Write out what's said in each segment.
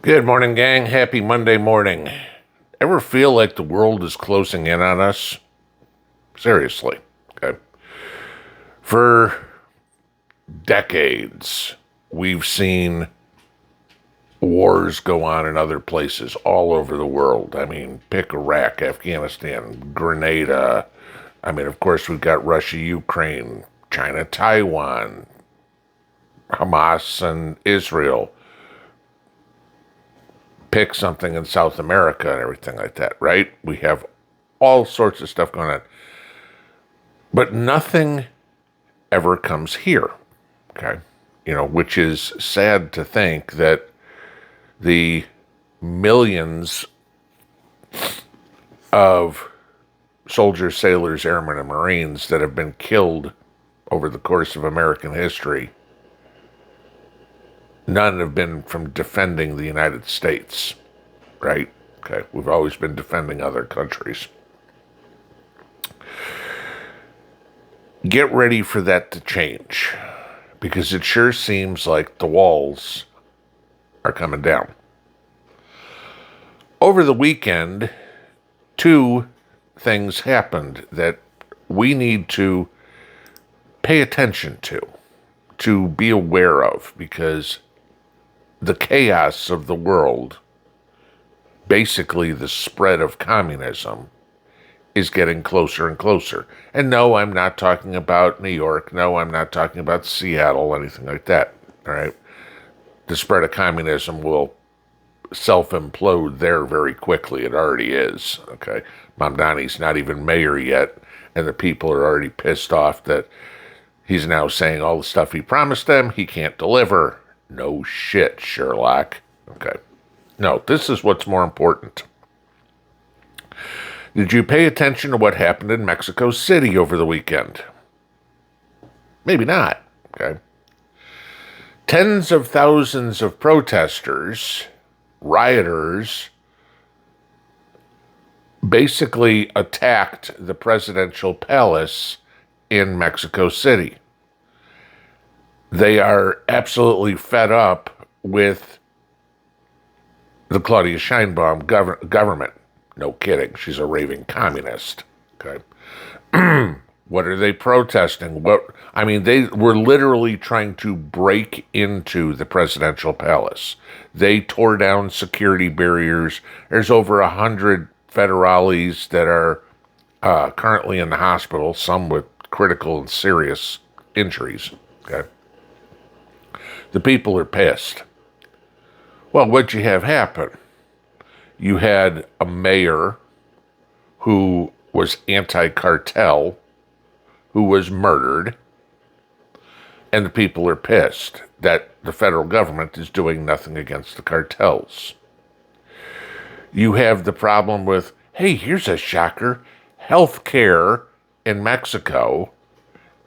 Good morning, gang. Happy Monday morning. Ever feel like the world is closing in on us? Seriously. Okay. For decades, we've seen wars go on in other places all over the world. I mean, pick Iraq, Afghanistan, Grenada. I mean, of course, we've got Russia, Ukraine, China, Taiwan, Hamas, and Israel. Pick something in South America and everything like that, right? We have all sorts of stuff going on. But nothing ever comes here, okay? Which is sad to think that the millions of soldiers, sailors, airmen, and Marines that have been killed over the course of American history, none have been from defending the United States, right? Okay, we've always been defending other countries. Get ready for that to change, because it sure seems like the walls are coming down. Over the weekend, two things happened that we need to pay attention to be aware of, because the chaos of the world, basically the spread of communism, is getting closer and closer. And no, I'm not talking about New York. No, I'm not talking about Seattle, anything like that. All right. The spread of communism will self-implode there very quickly. It already is. Okay. Mamdani's not even mayor yet, and the people are already pissed off that he's now saying all the stuff he promised them, he can't deliver. No shit, Sherlock. Okay. No, this is what's more important. Did you pay attention to what happened in Mexico City over the weekend? Maybe not. Okay. Tens of thousands of protesters, rioters, basically attacked the presidential palace in Mexico City. They are absolutely fed up with the Claudia Sheinbaum government. No kidding. She's a raving communist. Okay. What are they protesting? They were literally trying to break into the presidential palace. They tore down security barriers. There's over 100 federales that are currently in the hospital, some with critical and serious injuries. Okay. The people are pissed. Well, what'd you have happen? You had a mayor who was anti-cartel, who was murdered, and the people are pissed that the federal government is doing nothing against the cartels. You have the problem with, hey, here's a shocker, health care in Mexico,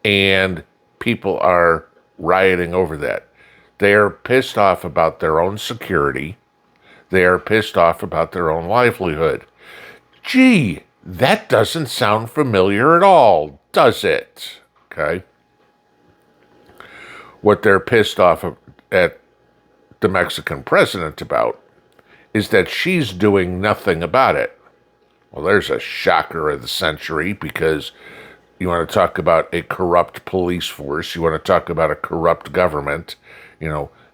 and people are rioting over that. They are pissed off about their own security. They are pissed off about their own livelihood. Gee, that doesn't sound familiar at all, does it? Okay. What they're pissed off at the Mexican president about is that she's doing nothing about it. Well, there's a shocker of the century, because you want to talk about a corrupt police force, you want to talk about a corrupt government,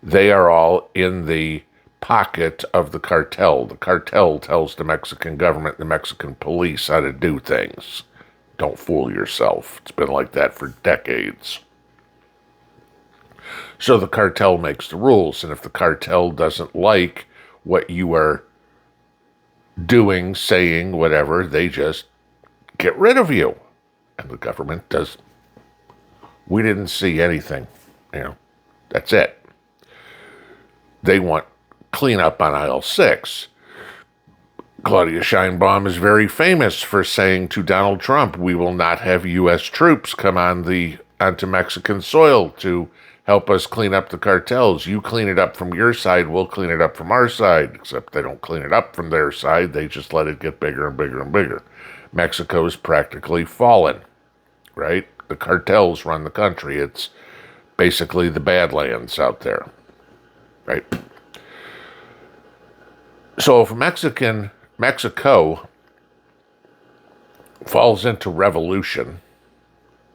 they are all in the pocket of the cartel. The cartel tells the Mexican government, the Mexican police, how to do things. Don't fool yourself. It's been like that for decades. So the cartel makes the rules, and if the cartel doesn't like what you are doing, saying, whatever, they just get rid of you. And the government does. We didn't see anything. That's it. They want cleanup on aisle 6. Claudia Sheinbaum is very famous for saying to Donald Trump, we will not have U.S. troops come onto Mexican soil to help us clean up the cartels. You clean it up from your side, we'll clean it up from our side. Except they don't clean it up from their side, they just let it get bigger and bigger and bigger. Mexico's practically fallen, right? The cartels run the country. It's basically the Badlands out there, right? So if Mexico falls into revolution,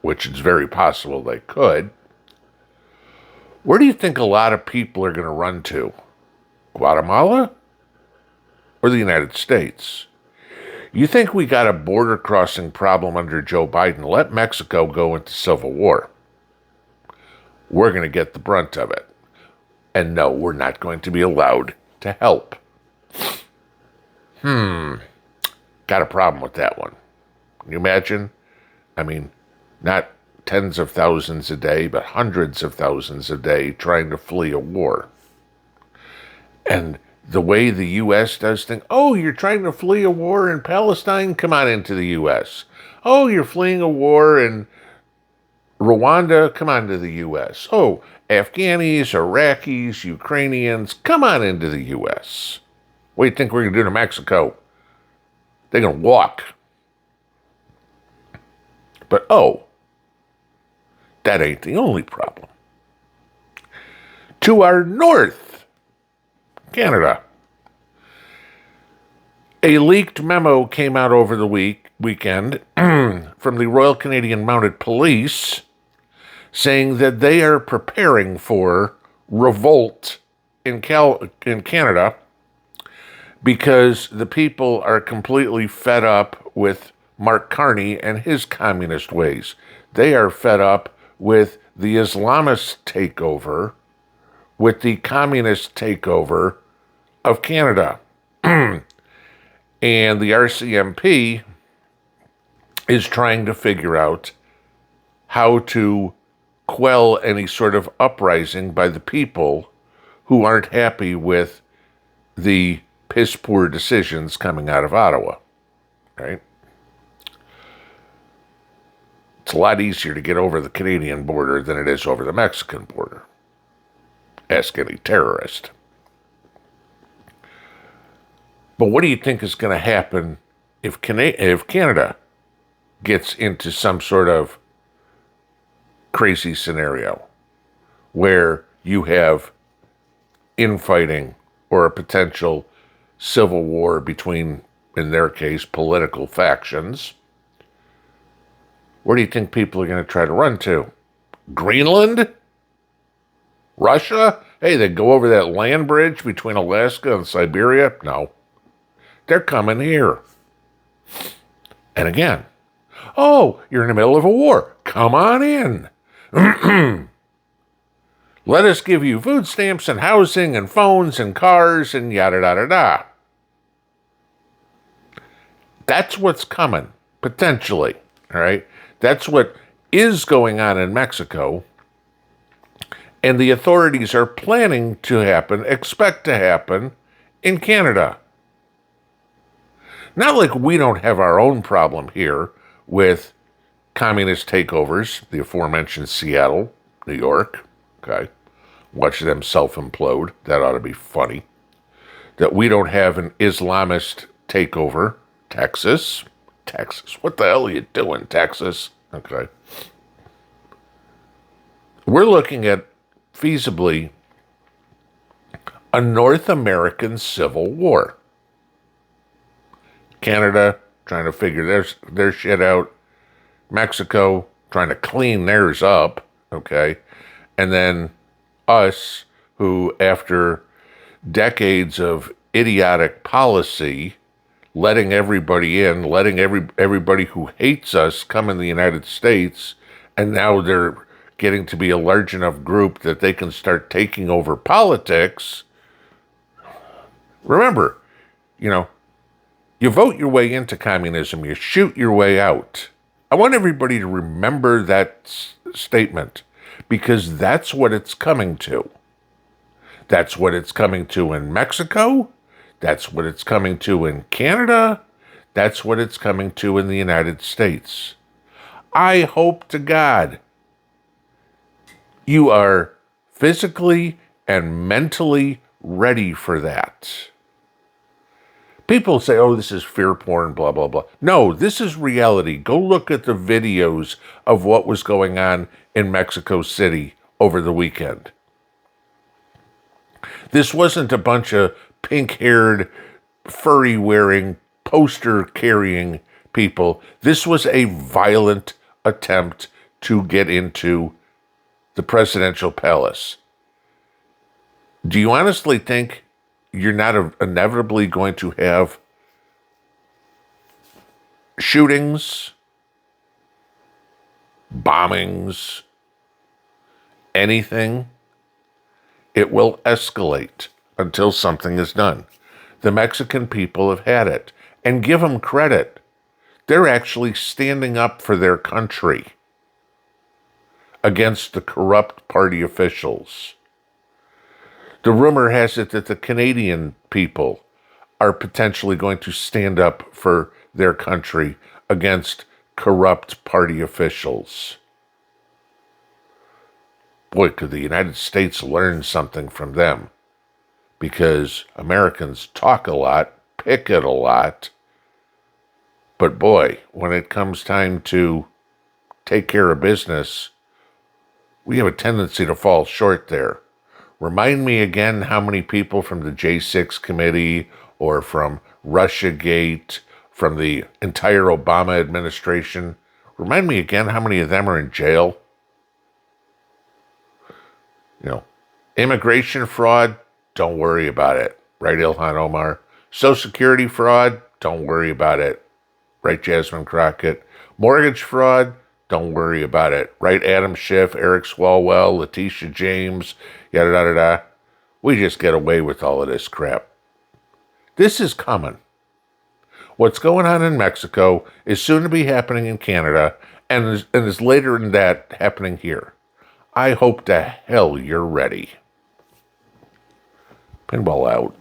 which it's very possible they could, where do you think a lot of people are going to run to? Guatemala or the United States? You think we got a border crossing problem under Joe Biden? Let Mexico go into civil war. We're going to get the brunt of it. And no, we're not going to be allowed to help. Got a problem with that one. Can you imagine? I mean, not tens of thousands a day, but hundreds of thousands a day trying to flee a war. And the way the U.S. does things, oh, you're trying to flee a war in Palestine? Come on into the U.S. Oh, you're fleeing a war in Rwanda? Come on to the U.S. Oh, Afghanis, Iraqis, Ukrainians, come on into the U.S. What do you think we're going to do to Mexico? They're going to walk. But oh, that ain't the only problem. To our north, Canada. A leaked memo came out over the weekend from the Royal Canadian Mounted Police saying that they are preparing for revolt in Canada because the people are completely fed up with Mark Carney and his communist ways. They are fed up with the Islamist takeover, with the communist takeover of Canada. And the RCMP is trying to figure out how to quell any sort of uprising by the people who aren't happy with the piss-poor decisions coming out of Ottawa, right? It's a lot easier to get over the Canadian border than it is over the Mexican border. Ask any terrorist. But what do you think is going to happen if Canada gets into some sort of crazy scenario where you have infighting or a potential civil war between, in their case, political factions? Where do you think people are going to try to run to? Greenland? Russia? Hey, they go over that land bridge between Alaska and Siberia? No. They're coming here. And again, oh, you're in the middle of a war. Come on in. Let us give you food stamps and housing and phones and cars and yada da da da. That's what's coming, potentially. All right? That's what is going on in Mexico. And the authorities are planning to happen, expect to happen, in Canada. Not like we don't have our own problem here with communist takeovers, the aforementioned Seattle, New York, okay? Watch them self-implode. That ought to be funny. That we don't have an Islamist takeover, Texas. What the hell are you doing, Texas? Okay. We're looking at, feasibly, a North American civil war. Canada trying to figure their shit out. Mexico trying to clean theirs up, okay? And then us, who after decades of idiotic policy, letting everybody in, letting everybody who hates us come in the United States, and now they're getting to be a large enough group that they can start taking over politics. Remember, you vote your way into communism, you shoot your way out. I want everybody to remember that statement, because that's what it's coming to. That's what it's coming to in Mexico. That's what it's coming to in Canada. That's what it's coming to in the United States. I hope to God you are physically and mentally ready for that. People say, oh, this is fear porn, blah, blah, blah. No, this is reality. Go look at the videos of what was going on in Mexico City over the weekend. This wasn't a bunch of pink-haired furry-wearing, poster-carrying people. This was a violent attempt to get into the presidential palace. Do you honestly think you're not inevitably going to have shootings, bombings, anything? It will escalate until something is done. The Mexican people have had it. And give them credit. They're actually standing up for their country against the corrupt party officials. The rumor has it that the Canadian people are potentially going to stand up for their country against corrupt party officials. Boy, could the United States learn something from them. Because Americans talk a lot, picket a lot, but boy, when it comes time to take care of business, we have a tendency to fall short there. Remind me again how many people from the J6 committee or from Russiagate, from the entire Obama administration, remind me again how many of them are in jail? Immigration fraud, don't worry about it. Right, Ilhan Omar? Social Security fraud, don't worry about it. Right, Jasmine Crockett? Mortgage fraud, don't worry about it. Right, Adam Schiff, Eric Swalwell, Letitia James, yada, yada, yada. We just get away with all of this crap. This is coming. What's going on in Mexico is soon to be happening in Canada, and is later in that happening here. I hope to hell you're ready. Pinball out.